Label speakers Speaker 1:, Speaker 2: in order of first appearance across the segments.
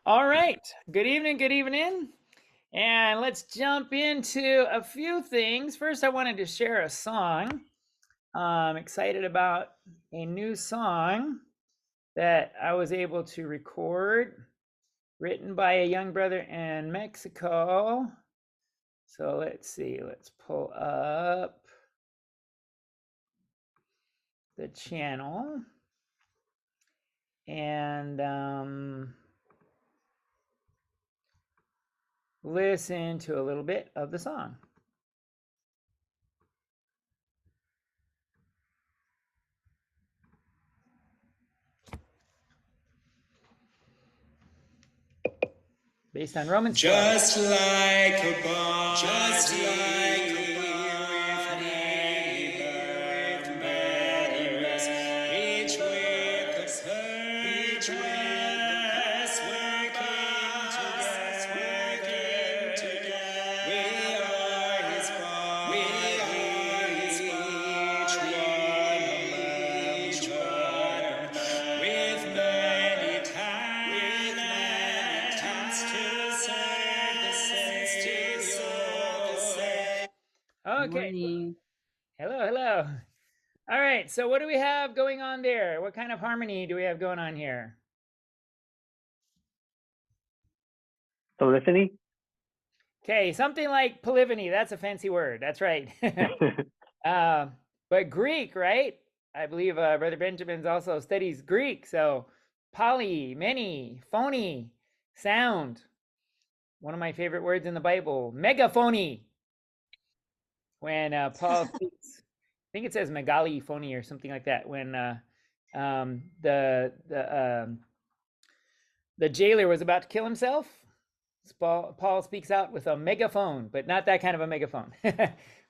Speaker 1: All right. Good evening. Good evening. And let's jump into a few things. First, I wanted to share a song. I'm excited about a new song that I was able to record, written by a young brother in Mexico. So let's see. Let's pull up the channel and listen to a little bit of the song. Based on Romans 12.
Speaker 2: Just like a body, just like a body with many members, each with a purpose, working together. We are His body, each one with many talents to serve the saints.
Speaker 1: Okay.
Speaker 3: Morning.
Speaker 1: Hello, hello. All right, so what do we have going on there? What kind of harmony do we have going on here?
Speaker 4: Polyphony?
Speaker 1: Okay, something like polyphony. That's a fancy word. That's right. But Greek, right? I believe Brother Benjamin's also studies Greek. So poly, many, phony, sound. One of my favorite words in the Bible, megaphony. When Paul speaks, I think it says megaliphony or something like that. When the jailer was about to kill himself, Paul speaks out with a megaphone, but not that kind of a megaphone,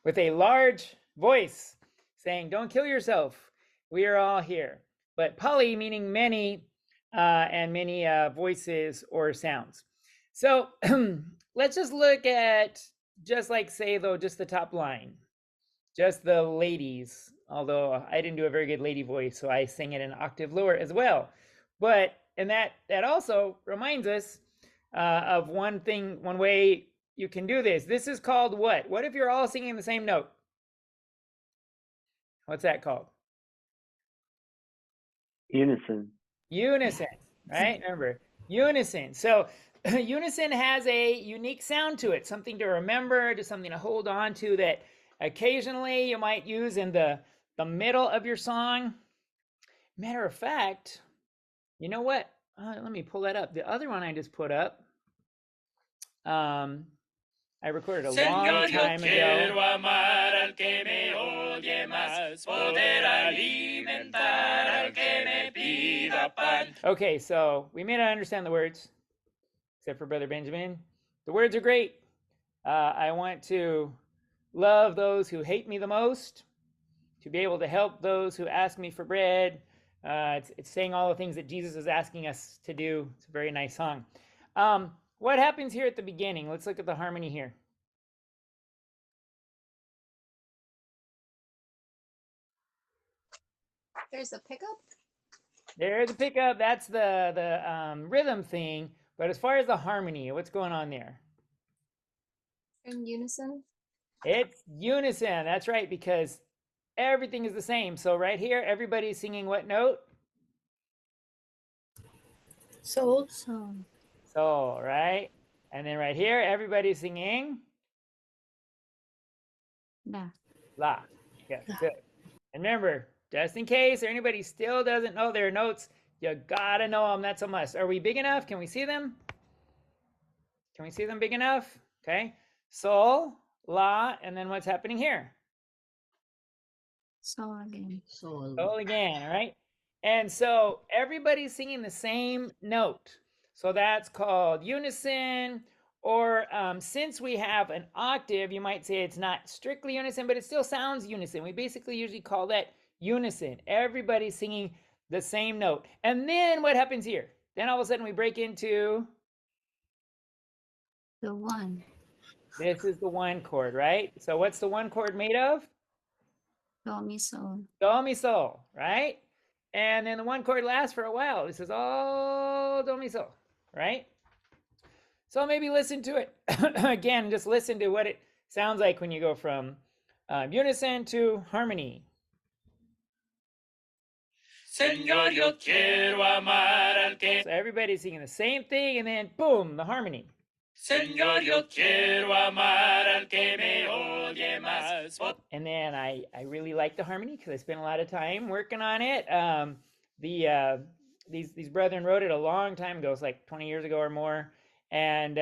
Speaker 1: with a large voice saying, "Don't kill yourself. We are all here." But poly meaning many, and many voices or sounds. So let's just look at, just like say though, just the top line, just the ladies. Although I didn't do a very good lady voice, so I sing it an octave lower as well. But and that also reminds us of one thing, one way you can do this. This is called what? What if you're all singing the same note? What's that called?
Speaker 4: Unison.
Speaker 1: Unison, right? Remember, unison. So unison has a unique sound to it, something to remember, just something to hold on to that occasionally you might use in the middle of your song. Matter of fact, you know what? Let me pull that up. The other one I just put up, I recorded a long time ago.
Speaker 2: Amar al que me oye más, poder alimentar al que me pida pan.
Speaker 1: Okay, so we may not understand the words, except for Brother Benjamin. The words are great. I want to love those who hate me the most, to be able to help those who ask me for bread. It's saying all the things that Jesus is asking us to do. It's a very nice song. What happens here at the beginning? Let's look at the harmony here.
Speaker 5: There's a pickup.
Speaker 1: There's a pickup. That's the rhythm thing. But as far as the harmony, what's going on there?
Speaker 5: In unison.
Speaker 1: It's unison. That's right, because everything is the same. So right here, everybody's singing what note?
Speaker 3: Sol.
Speaker 1: Sol, right? And then right here, everybody's singing
Speaker 3: La.
Speaker 1: La. Yeah, good. And remember, just in case anybody still doesn't know their notes, you gotta know them. That's a must. Are we big enough? Can we see them? Can we see them big enough? Okay. Sol, La, and then what's happening here?
Speaker 3: Sol again.
Speaker 1: Sol again, all right? And so everybody's singing the same note. So that's called unison. Or since we have an octave, you might say it's not strictly unison, but it still sounds unison. We basically usually call that unison. Everybody's singing the same note. And then what happens here? Then all of a sudden we break into
Speaker 3: The one.
Speaker 1: this is the one chord, right? So what's the one chord made of?
Speaker 3: Do, mi, sol.
Speaker 1: Do, mi, sol, right? And then the one chord lasts for a while. This is all do, mi, sol, right? So maybe listen to it again. Just listen to what it sounds like when you go from unison to harmony.
Speaker 2: Señor, yo quiero amar al que.
Speaker 1: So everybody's singing the same thing, and then boom, the harmony.
Speaker 2: Señor, yo quiero amar al que me odie más.
Speaker 1: And then I really like the harmony because I spent a lot of time working on it. These brethren wrote it a long time ago. It's like 20 years ago or more. And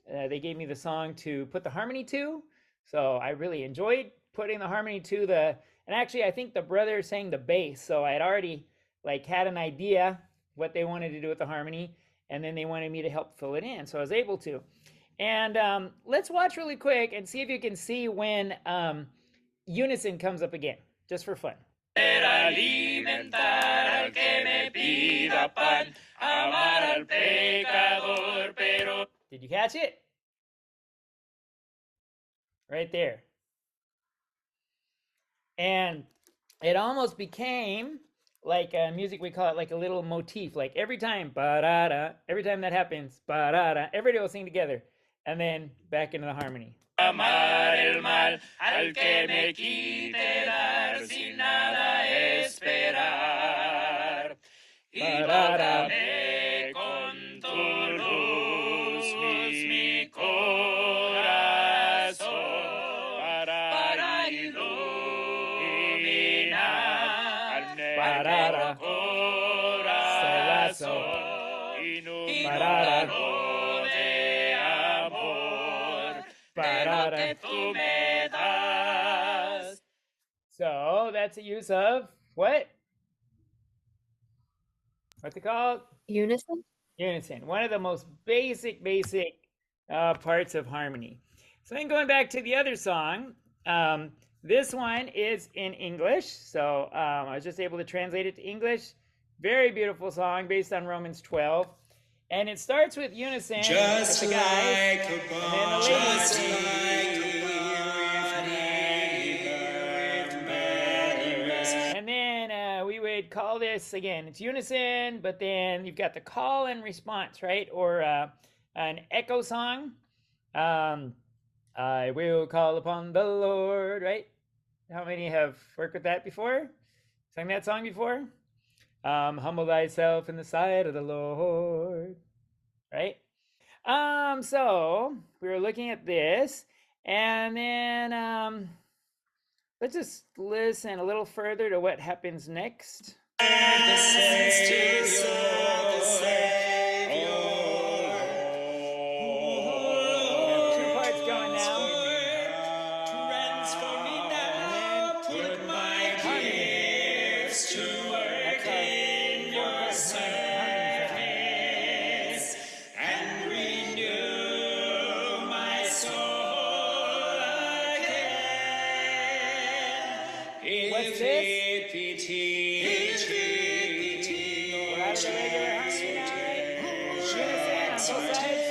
Speaker 1: they gave me the song to put the harmony to. So I really enjoyed putting the harmony to the, and actually I think the brother sang the bass. So I had already like had an idea what they wanted to do with the harmony. And then they wanted me to help fill it in. So I was able to. And let's watch really quick and see if you can see when unison comes up again, just for fun.
Speaker 2: Alimentar al que me pida pan, amar al pecador, pero.
Speaker 1: Did you catch it? Right there. And it almost became like music, we call it like a little motif. Like every time, ba-da-da, every time that happens, ba-da-da, everybody will sing together. And then back into the harmony.
Speaker 2: Amar el mal al que me quite dar sin nada esperar. Y bálame con tu luz mi corazón para iluminar al negro corazón inundado de amor. Que tú me das.
Speaker 1: So that's a use of what? What's it called?
Speaker 3: Unison.
Speaker 1: Unison. One of the most basic parts of harmony. So then going back to the other song, this one is in English. So I was just able to translate it to English. Very beautiful song based on Romans 12. And it starts with unison
Speaker 2: Just
Speaker 1: with the guys,
Speaker 2: like a
Speaker 1: and then the ladies sing. And then we would call this, again, it's unison, but then you've got the call and response, right? Or an echo song. I will call upon the Lord, right? How many have worked with that before? Sang that song before? Humble thyself in the sight of the Lord, right? So we were looking at this, and then let's just listen a little further to what happens next.
Speaker 2: The
Speaker 1: two parts going now.
Speaker 2: Transform me now, put my gifts to work in your service, and renew my soul again.
Speaker 1: What's this?
Speaker 2: If it be teaching,
Speaker 1: We're out of the regular harmony now, right? Unison on both sides.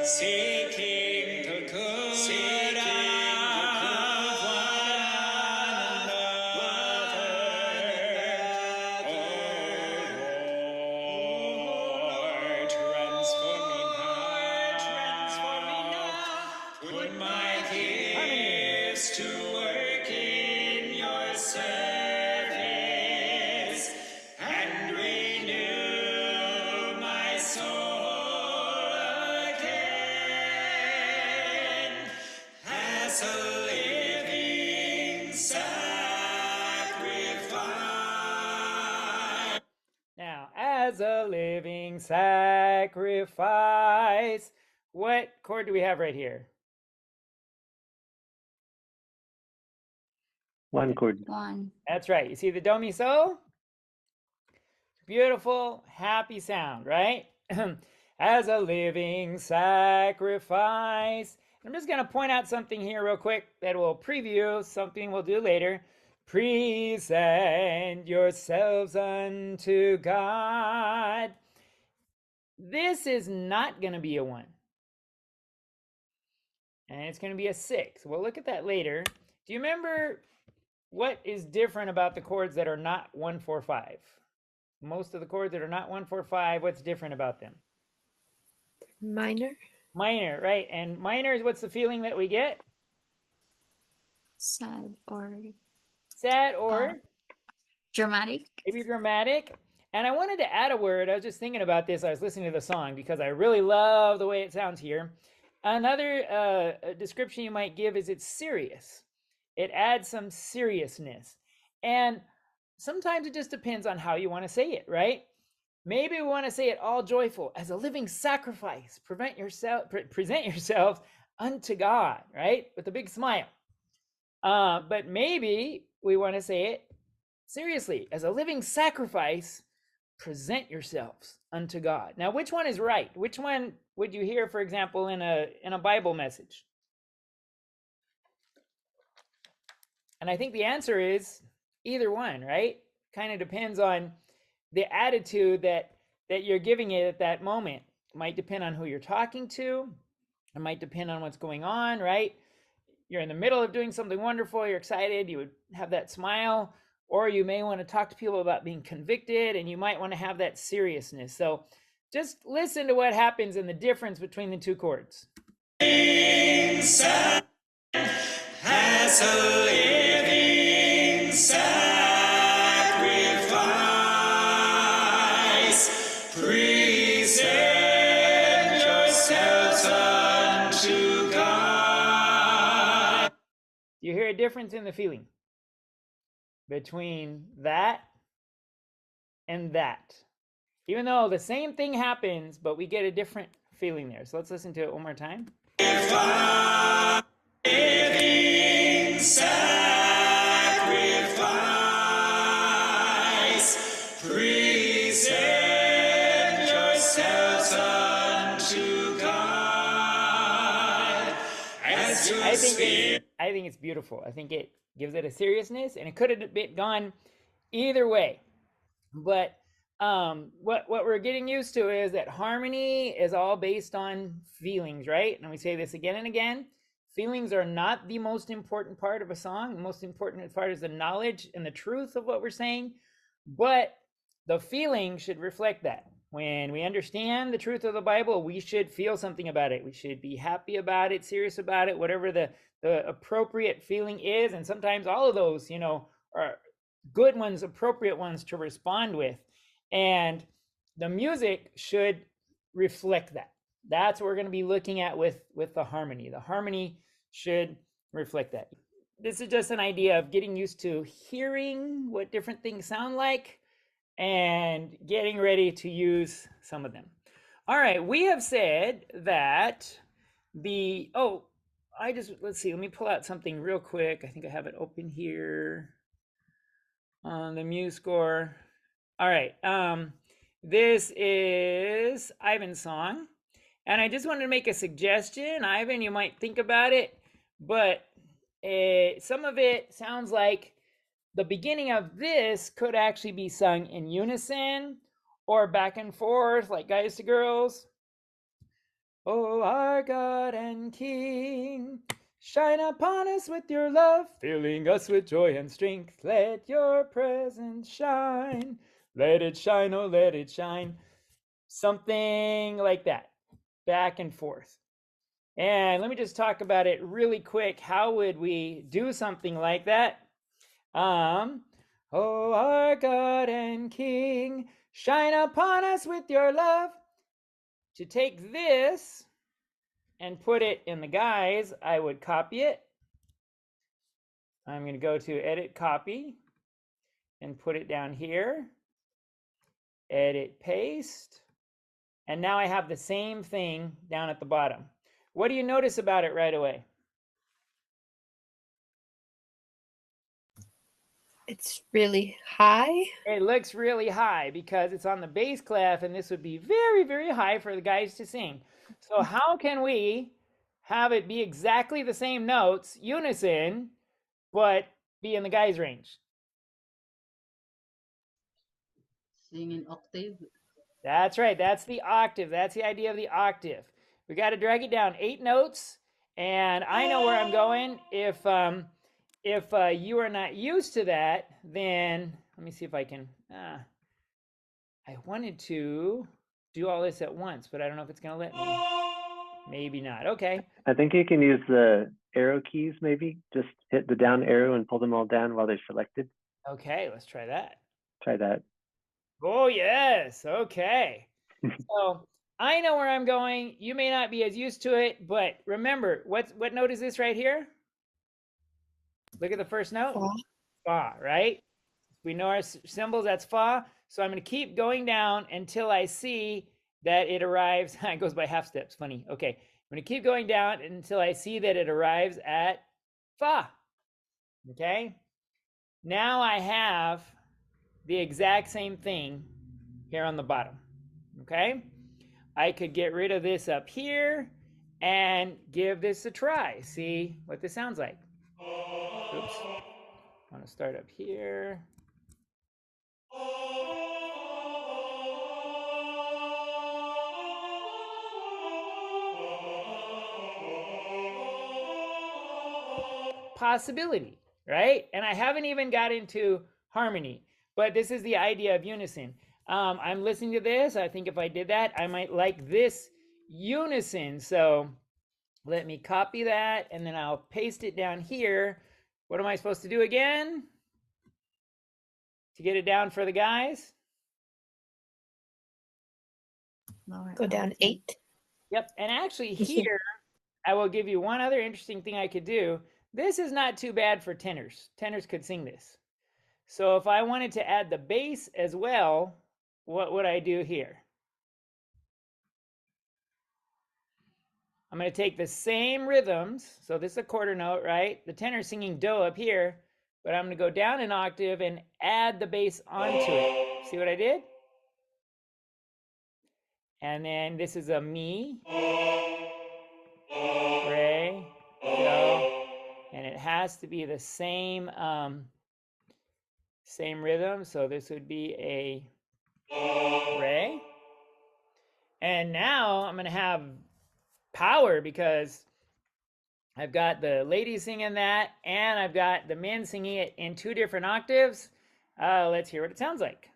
Speaker 2: Seeking the good of one another. Lord, transform me now. Put my gifts to work in your service, and renew my soul again as a living sacrifice.
Speaker 1: Now, as a living sacrifice, what chord do we have right here?
Speaker 4: One chord.
Speaker 3: One.
Speaker 1: That's right. You see the do mi so? Beautiful, happy sound, right? As a living sacrifice. I'm just going to point out something here real quick that will preview something we'll do later. Present yourselves unto God. This is not going to be a 1. And it's going to be a 6. We'll look at that later. Do you remember what is different about the chords that are not 1, 4, 5? Most of the chords that are not 1, 4, 5, what's different about them?
Speaker 3: Minor.
Speaker 1: Minor, right? And minor is what's the feeling that we get?
Speaker 3: Sad or
Speaker 1: Sad or
Speaker 3: dramatic.
Speaker 1: maybe dramatic. And I wanted to add a word. I was just thinking about this. I was listening to the song because I really love the way it sounds here. Another description you might give is it's serious. It adds some seriousness. And sometimes it just depends on how you want to say it, right? Maybe we want to say it all joyful as a living sacrifice. Present yourselves unto God, right? With a big smile. But maybe we want to say it seriously as a living sacrifice. Present yourselves unto God. Now, which one is right? Which one would you hear, for example, in a Bible message? And I think the answer is either one, right? Kind of depends on the attitude that you're giving it at that moment. It might depend on who you're talking to. It might depend on what's going on, right? You're in the middle of doing something wonderful, you're excited, you would have that smile, or you may want to talk to people about being convicted, and you might want to have that seriousness. So just listen to what happens in the difference between the two chords.
Speaker 2: Inside has a living sacrifice. Present yourselves unto God.
Speaker 1: You hear a difference in the feeling between that and that. Even though the same thing happens, but we get a different feeling there. So let's listen to it one more time.
Speaker 2: Living sacrifice, present yourselves unto God. As you
Speaker 1: I think it's beautiful. I think it gives it a seriousness, and it could have been gone either way. But what we're getting used to is that harmony is all based on feelings, right? And we say this again and again. Feelings are not the most important part of a song. The most important part is the knowledge and the truth of what we're saying. But the feeling should reflect that. When we understand the truth of the Bible, we should feel something about it. We should be happy about it, serious about it, whatever the appropriate feeling is. And sometimes all of those, are good ones, appropriate ones to respond with. And the music should reflect that. That's what we're going to be looking at with the harmony. The harmony should reflect that. This is just an idea of getting used to hearing what different things sound like and getting ready to use some of them. All right, we have said that let's see, let me pull out something real quick. I think I have it open here on the MuseScore. All right, this is Ivan's song, and I just wanted to make a suggestion. Ivan, you might think about it, but some of it sounds like the beginning of this could actually be sung in unison or back and forth, like guys to girls. Oh, our God and King, shine upon us with your love, filling us with joy and strength. Let your presence shine. Let it shine, oh, let it shine. Something like that, back and forth. And let me just talk about it really quick. How would we do something like that? Oh, our God and King, shine upon us with your love. To take this and put it in the guise, I would copy it. I'm going to go to Edit Copy and put it down here. Edit Paste. And now I have the same thing down at the bottom. What do you notice about it right away?
Speaker 3: It's really high.
Speaker 1: It looks really high because it's on the bass clef, and this would be very, very high for the guys to sing. So how can we have it be exactly the same notes, unison, but be in the guys' range?
Speaker 4: Sing in octave.
Speaker 1: That's right. That's the octave. That's the idea of the octave. We got to drag it down 8 notes, and I know where I'm going. If you are not used to that, then let me see if I can. I wanted to do all this at once, but I don't know if it's going to let me. Maybe not. Okay.
Speaker 4: I think you can use the arrow keys, maybe. Just hit the down arrow and pull them all down while they're selected.
Speaker 1: Okay, let's try that.
Speaker 4: Try that.
Speaker 1: Oh, yes. Okay. So I know where I'm going. You may not be as used to it, but remember, what note is this right here? Look at the first note.
Speaker 3: Fa.
Speaker 1: Fa, right? We know our symbols, that's fa. So I'm going to keep going down until I see that it arrives. It goes by half steps. Funny. Okay. I'm going to keep going down until I see that it arrives at fa. Okay. Now I have the exact same thing here on the bottom. Okay. I could get rid of this up here and give this a try. See what this sounds like. Oops. I want to start up here. Possibility, right? And I haven't even got into harmony, but this is the idea of unison. I'm listening to this. I think if I did that, I might like this unison. So let me copy that and then I'll paste it down here. What am I supposed to do again to get it down for the guys?
Speaker 3: Go down 8.
Speaker 1: Yep. And actually here, I will give you one other interesting thing I could do. This is not too bad for tenors. Tenors could sing this. So if I wanted to add the bass as well, what would I do here? I'm going to take the same rhythms. So this is a quarter note, right? The tenor singing do up here, but I'm going to go down an octave and add the bass onto it. See what I did? And then this is a mi, re, do, and it has to be the same same rhythm. So this would be a re. And now I'm going to have power because I've got the ladies singing that and I've got the men singing it in 2 different octaves. Let's hear what it sounds like.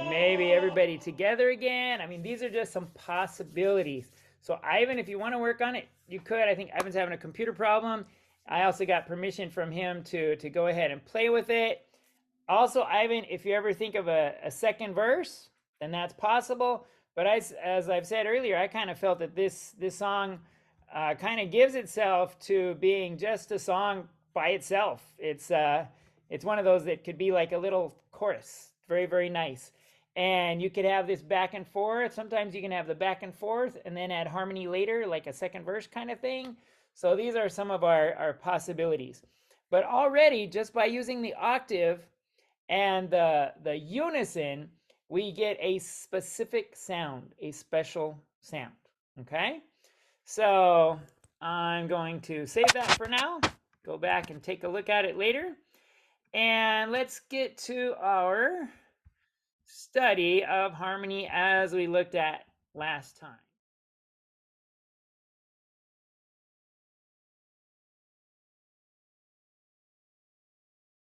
Speaker 1: Maybe everybody together again. I mean, these are just some possibilities. So Ivan, if you want to work on it, you could. I think Ivan's having a computer problem. I also got permission from him to go ahead and play with it. Also, Ivan, if you ever think of a second verse, then that's possible. But as I've said earlier, I kind of felt that this song kind of gives itself to being just a song by itself. It's one of those that could be like a little chorus. Very, very nice. And you could have this back and forth. Sometimes you can have the back and forth and then add harmony later, like a second verse kind of thing. So these are some of our possibilities. But already, just by using the octave and the unison, we get a specific sound, a special sound. Okay? So I'm going to save that for now. Go back and take a look at it later. And let's get to our study of harmony as we looked at last time.